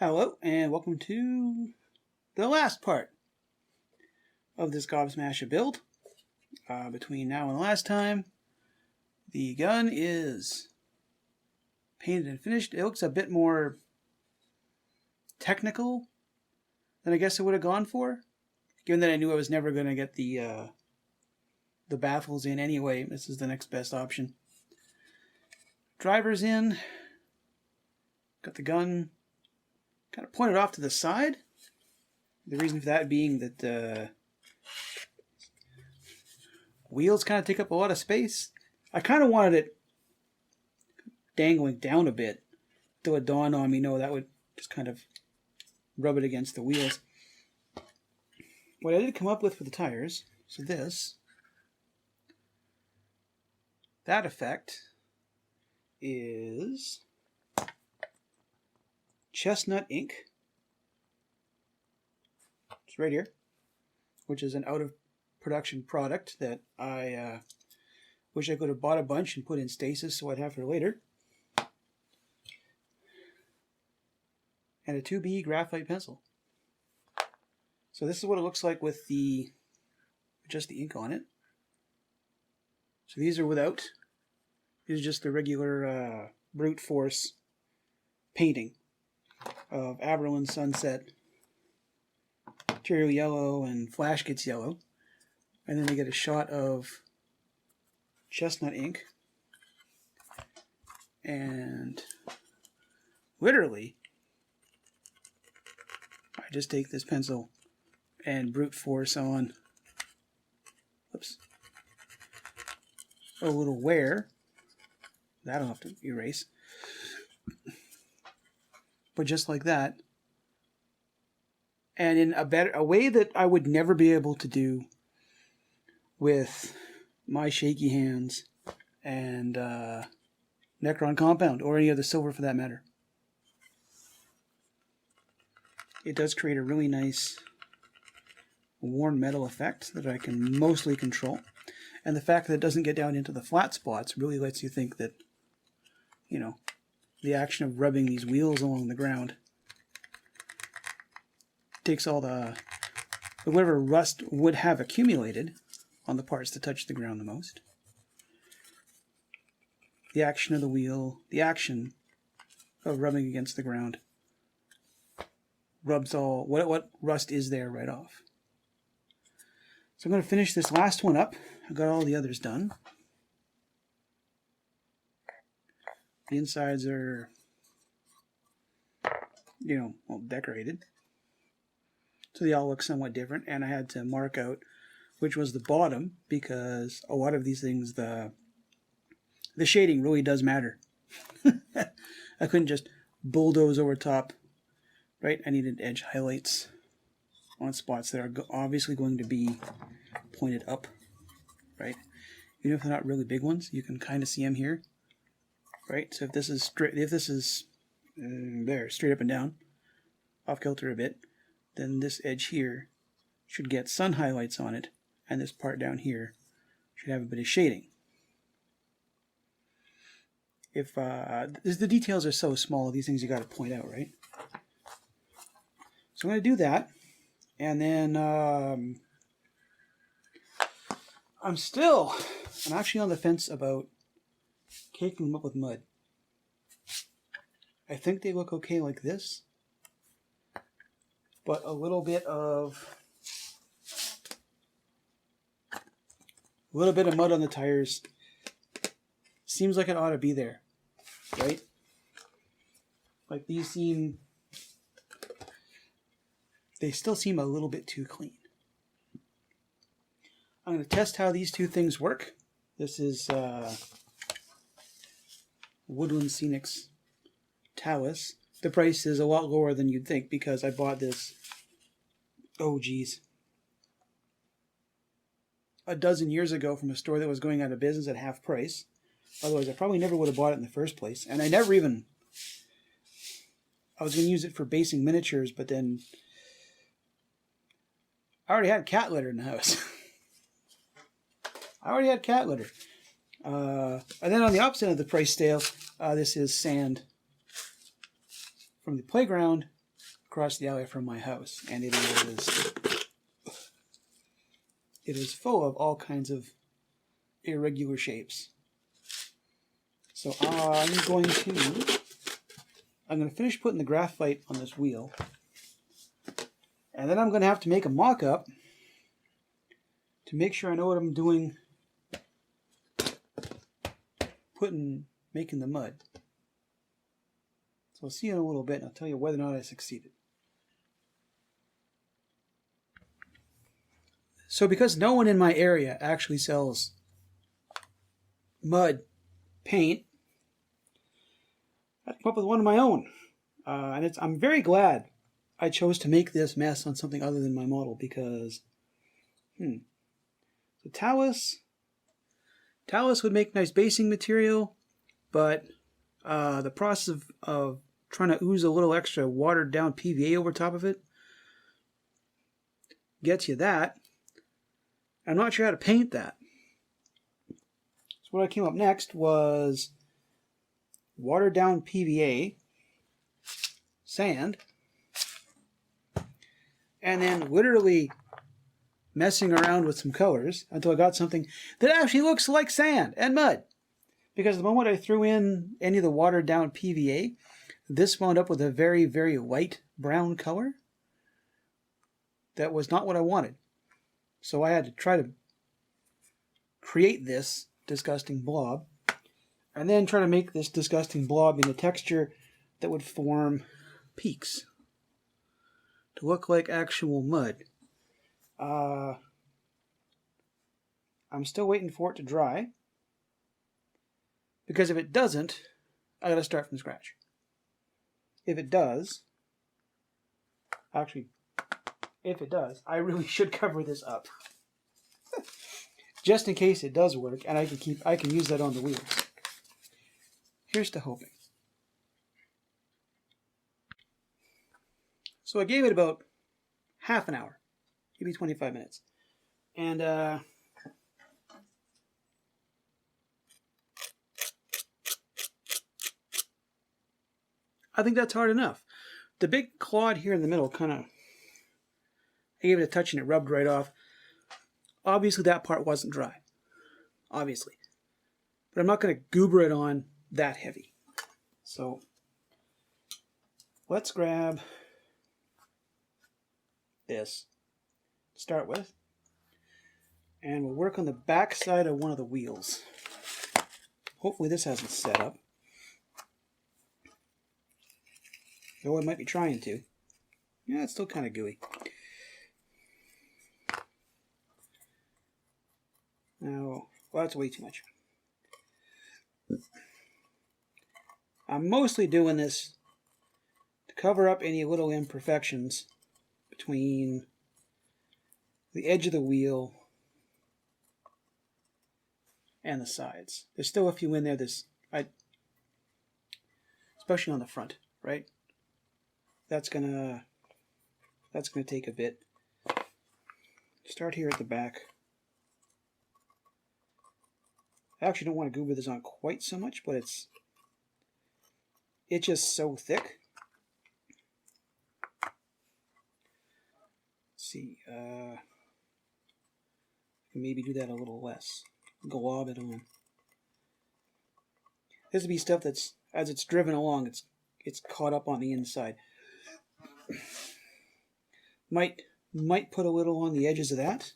Hello, and welcome to the last part of this Gobsmasha build. Between now and the last time, the gun is painted and finished. It looks a bit more technical than I guess I would have gone for, given that I knew I was never going to get the baffles in anyway. This is the next best option. Driver's in. Got the gun kind of pointed off to the side. The reason for that being that wheels kind of take up a lot of space. I kind of wanted it dangling down a bit, though it dawned on me, no, that would just kind of rub it against the wheels. What I did come up with for the tires, so that effect is chestnut ink. It's right here, which is an out of production product that I wish I could have bought a bunch and put in stasis so I'd have for later. And a 2B graphite pencil. So this is what it looks like with just the ink on it. So these are without. These are just the regular brute force painting of Aberlin Sunset, Material Yellow, and Flash Gets Yellow. And then they get a shot of chestnut ink. And literally, I just take this pencil and brute force on, a little wear. That'll have to erase. But just like that, and in a way that I would never be able to do with my shaky hands and Necron Compound, or any other silver for that matter. It does create a really nice worn metal effect that I can mostly control. And the fact that it doesn't get down into the flat spots really lets you think that, the action of rubbing these wheels along the ground takes all the whatever rust would have accumulated on the parts that touch the ground the most. The action of the wheel, the action of rubbing against the ground, rubs all what rust is there right off. So I'm going to finish this last one up. I've got all the others done. The insides are, decorated. So they all look somewhat different. And I had to mark out which was the bottom, because a lot of these things, the shading really does matter. I couldn't just bulldoze over top, right? I needed edge highlights on spots that are obviously going to be pointed up, right? Even if they're not really big ones, you can kind of see them here. Right, so if this is straight, straight up and down, off kilter a bit, then this edge here should get sun highlights on it, and this part down here should have a bit of shading. If the details are so small, these things you got to point out, right? So I'm going to do that, and then I'm actually on the fence about caking them up with mud. I think they look okay like this, but a little bit of mud on the tires seems like it ought to be there, right? Like they still seem a little bit too clean. I'm going to test how these two things work. This is Woodland Scenics Talus. The price is a lot lower than you'd think because I bought this, a dozen years ago from a store that was going out of business at half price. Otherwise, I probably never would have bought it in the first place. And I was going to use it for basing miniatures, but then I already had cat litter in the house. And then on the opposite of the price scale, this is sand from the playground across the alley from my house, and it is full of all kinds of irregular shapes. So I'm going to finish putting the graphite on this wheel, and then I'm going to have to make a mock-up to make sure I know what I'm doing making the mud. So I'll see you in a little bit, and I'll tell you whether or not I succeeded. So because no one in my area actually sells mud paint, I come up with one of my own. And I'm very glad I chose to make this mess on something other than my model, because the talus would make nice basing material, but the process of trying to ooze a little extra watered down PVA over top of it gets you that. I'm not sure how to paint that. So what I came up next was watered down PVA, sand, and then literally messing around with some colors until I got something that actually looks like sand and mud. Because the moment I threw in any of the watered down PVA, this wound up with a very, very light brown color. That was not what I wanted. So I had to try to create this disgusting blob, and then try to make this disgusting blob in a texture that would form peaks to look like actual mud. I'm still waiting for it to dry, because if it doesn't, I gotta start from scratch. If it does, I really should cover this up. Just in case it does work, and I can use that on the wheels. Here's to hoping. So I gave it about half an hour, maybe 25 minutes. And I think that's hard enough. The big clod here in the middle I gave it a touch and it rubbed right off. Obviously that part wasn't dry. Obviously. But I'm not going to goober it on that heavy. So let's grab this to start with. And we'll work on the back side of one of the wheels. Hopefully this hasn't set up. Though I might be trying to. Yeah, it's still kind of gooey. Now, well, that's way too much. I'm mostly doing this to cover up any little imperfections between the edge of the wheel and the sides. There's still a few in there, especially on the front, right? That's gonna take a bit. Start here at the back. I actually don't want to goober this on quite so much, but it's just so thick. Let's see, I can maybe do that a little less. Glob it on. This would be stuff that's, as it's driven along, it's caught up on the inside. Might put a little on the edges of that.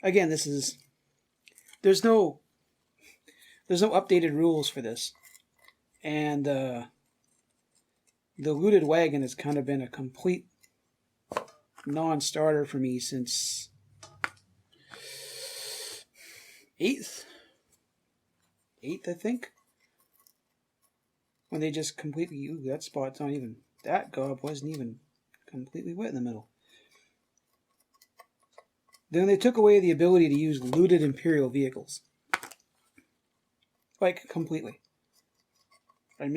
Again, there's no updated rules for this, and the looted wagon has kind of been a complete non-starter for me since 8th, I think, when they just completely, that spot's not even, that gob wasn't even completely wet in the middle. Then they took away the ability to use looted Imperial vehicles. Like, completely. I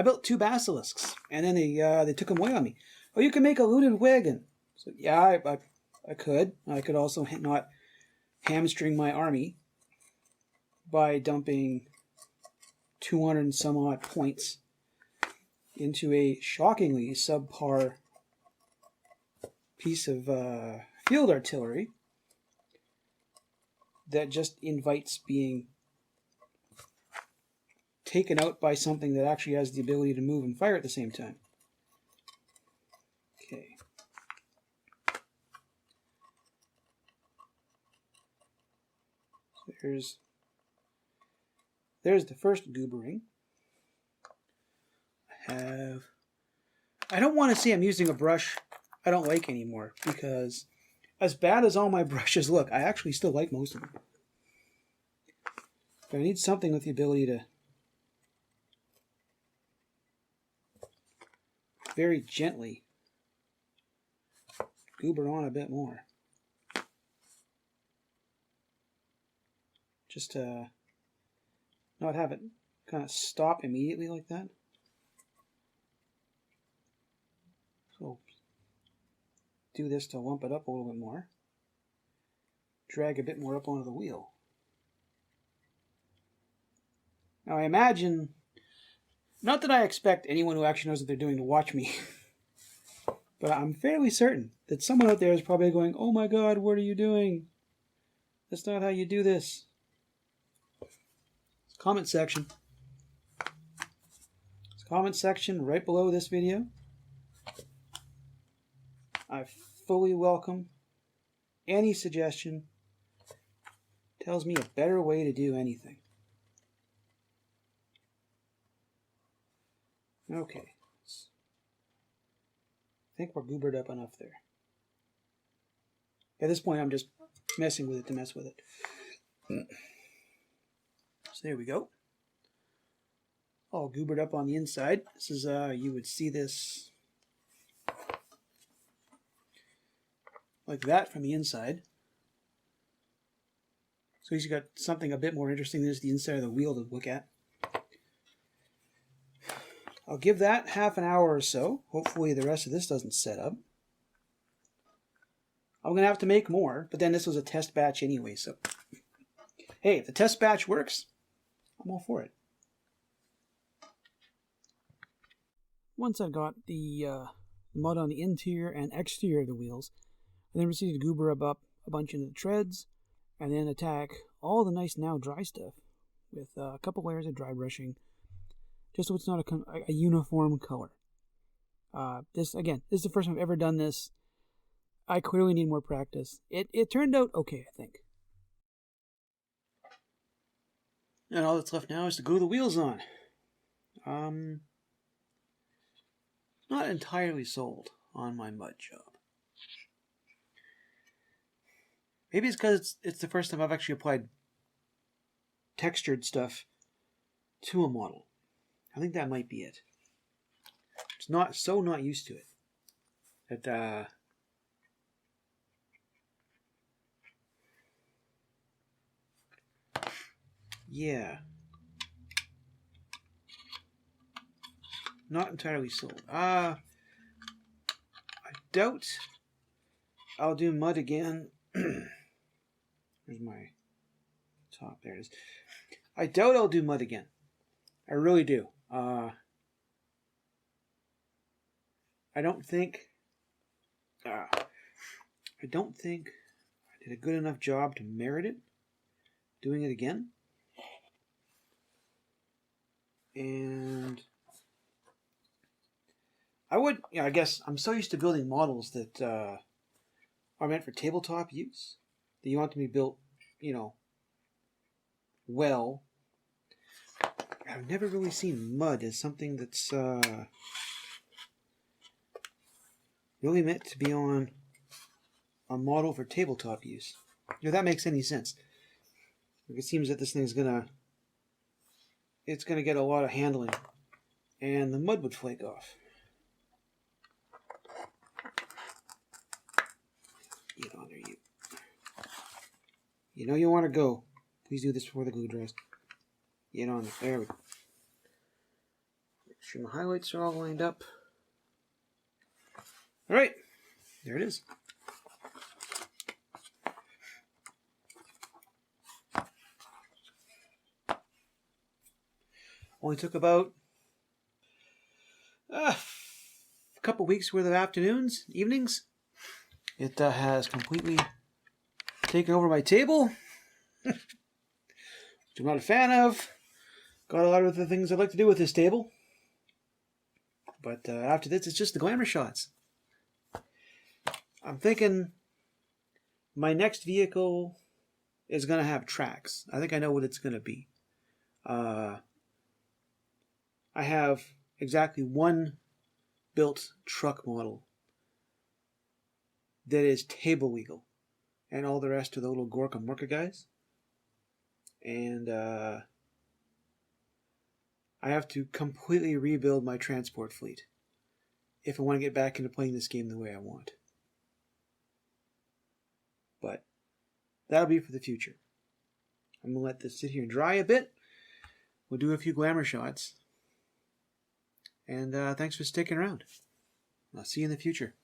built 2 basilisks, and then they took them away on me. Oh, you can make a looted wagon. So, yeah, I could. I could also not hamstring my army by dumping 200 and some odd points into a shockingly subpar piece of field artillery that just invites being taken out by something that actually has the ability to move and fire at the same time. Okay. So there's the first goobering. I don't want to say I'm using a brush I don't like anymore, because as bad as all my brushes look, I actually still like most of them. But I need something with the ability to very gently goober on a bit more. Just to not have it kind of stop immediately like that. So do this to lump it up a little bit more. Drag a bit more up onto the wheel. Now I imagine, not that I expect anyone who actually knows what they're doing to watch me, but I'm fairly certain that someone out there is probably going, "Oh my God, what are you doing? That's not how you do this." Comment section. Comment section right below this video. I fully welcome any suggestion. Tells me a better way to do anything. Okay. I think we're goobered up enough there. At this point, I'm just messing with it to mess with it. So there we go. All goobered up on the inside. This is, you would see this like that from the inside. So he's got something a bit more interesting than just the inside of the wheel to look at. I'll give that half an hour or so. Hopefully the rest of this doesn't set up. I'm going to have to make more, but then this was a test batch anyway, so hey, if the test batch works, I'm all for it. Once I got the mud on the interior and exterior of the wheels, I then proceeded to goober up a bunch into the treads, and then attack all the nice now dry stuff with a couple layers of dry brushing, just so it's not a uniform color. This is the first time I've ever done this. I clearly need more practice. It turned out okay, I think. And all that's left now is to glue the wheels on. Not entirely sold on my mud job. Maybe it's because it's the first time I've actually applied textured stuff to a model. I think that might be it. It's not used to it that yeah, not entirely sold. I doubt I'll do mud again. Where's my top? There it is. I doubt I'll do mud again. I really do. I don't think I did a good enough job to merit it doing it again. And I guess I'm so used to building models that are meant for tabletop use, that you want them to be built, well. I've never really seen mud as something that's really meant to be on a model for tabletop use. If that makes any sense. It seems that this thing's gonna get a lot of handling, and the mud would flake off. Get on there, you. You know you want to go. Please do this before the glue dries. Get on there. There we go. Make sure my highlights are all lined up. All right, there it is. Only took about A couple weeks worth of afternoons, evenings. It has completely taken over my table, which I'm not a fan of. Got a lot of the things I'd like to do with this table. But after this, it's just the glamour shots. I'm thinking my next vehicle is going to have tracks. I think I know what it's going to be. I have exactly one built truck model that is table legal, and all the rest are the little Gorka Murka guys. And I have to completely rebuild my transport fleet if I want to get back into playing this game the way I want. But that'll be for the future. I'm going to let this sit here and dry a bit. We'll do a few glamour shots. And thanks for sticking around. I'll see you in the future.